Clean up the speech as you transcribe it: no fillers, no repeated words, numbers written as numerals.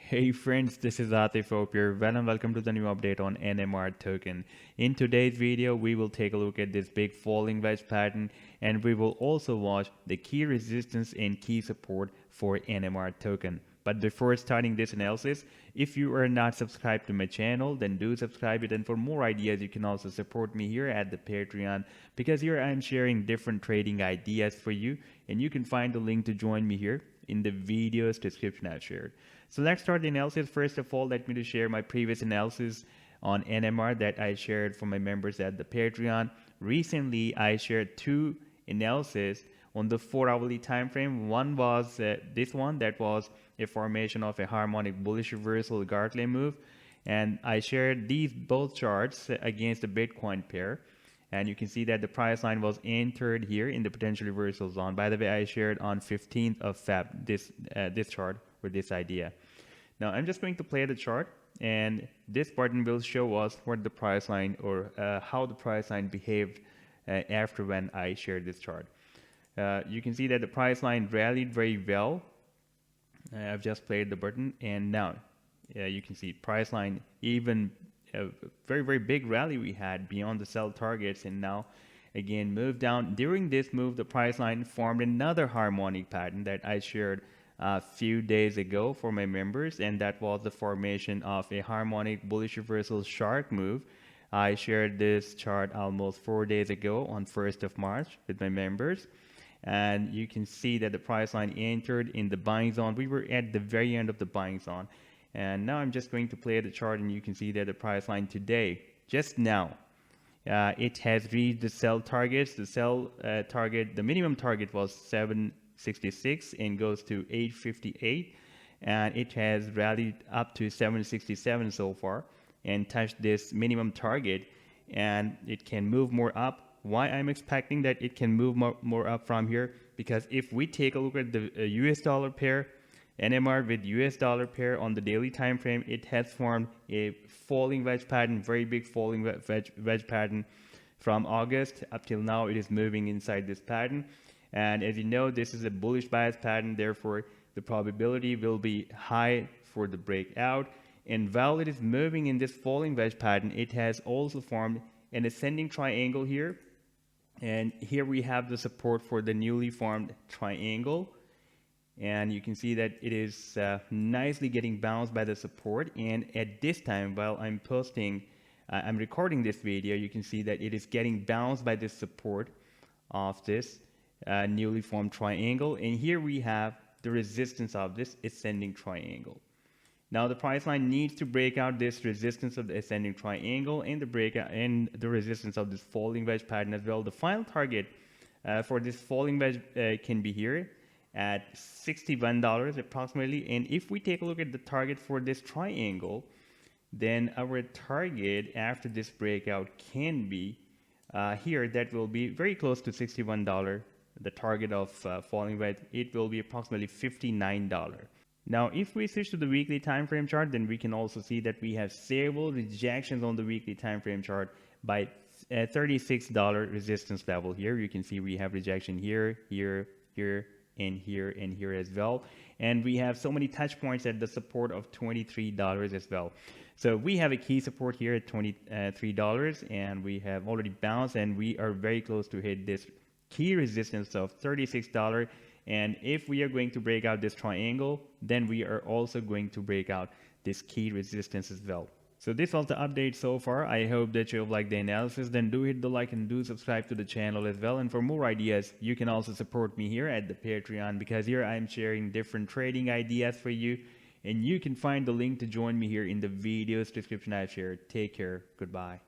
Hey friends, this is Atif here. Well and welcome to the new update on NMR token. In today's video, we will take a look at this big falling wedge pattern, and we will also watch the key resistance and key support for NMR token. But before starting this analysis, if you are not subscribed to my channel, then do subscribe it. And for more ideas, you can also support me here at the Patreon, because here I'm sharing different trading ideas for you, and you can find the link to join me here in the video's description I've shared. So let's start the analysis. First of all, let me just share my previous analysis on NMR that I shared for my members at the Patreon. Recently, I shared two analyses on the 4-hourly time frame. One was this one, that was a formation of a harmonic bullish reversal Gartley move, and I shared these both charts against the Bitcoin pair. And you can see that the price line was entered here in the potential reversal zone. By the way, I shared on 15th of Feb this chart or this idea. Now I'm just going to play the chart, and this button will show us what the price line or how the price line behaved after when I shared this chart. You can see that the price line rallied very well. I've just played the button, and now you can see price line even a very big rally we had beyond the sell targets, and now again moved down. During this move, the price line formed another harmonic pattern that I shared a few days ago for my members, and that was the formation of a harmonic bullish reversal shark move. I shared this chart almost 4 days ago on 1st of March with my members, and you can see that the price line entered in the buying zone. We were at the very end of the buying zone. And now I'm just going to play the chart, and you can see that the price line today, just now, it has reached the sell targets. The sell target, the minimum target was 766 and goes to 858. And it has rallied up to 767 so far and touched this minimum target. And it can move more up. Why I'm expecting that it can move more up from here? Because if we take a look at the US dollar pair, NMR with US dollar pair on the daily time frame, it has formed a falling wedge pattern, very big falling wedge pattern from August up till now. It is moving inside this pattern, and as you know, this is a bullish bias pattern. Therefore, the probability will be high for the breakout. And while it is moving in this falling wedge pattern, it has also formed an ascending triangle here, and here we have the support for the newly formed triangle. And you can see that it is nicely getting bounced by the support. And at this time, while I'm recording this video, you can see that it is getting bounced by the support of this newly formed triangle. And here we have the resistance of this ascending triangle. Now the price line needs to break out this resistance of the ascending triangle and the breakout and the resistance of this falling wedge pattern as well. The final target for this falling wedge can be here at $61 approximately. And if we take a look at the target for this triangle, then our target after this breakout can be here. That will be very close to $61. The target of falling wedge, it will be approximately $59. Now if we switch to the weekly time frame chart, then we can also see that we have several rejections on the weekly time frame chart by $36 resistance level. Here you can see we have rejection here, and here as well, and we have so many touch points at the support of $23 as well. So we have a key support here at $23, and we have already bounced, and we are very close to hit this key resistance of $36. And if we are going to break out this triangle, then we are also going to break out this key resistance as well. So this was the update so far. I hope that you have liked the analysis. Then do hit the like and do subscribe to the channel as well. And for more ideas, you can also support me here at the Patreon, because here I'm sharing different trading ideas for you. And you can find the link to join me here in the video's description I've shared. Take care. Goodbye.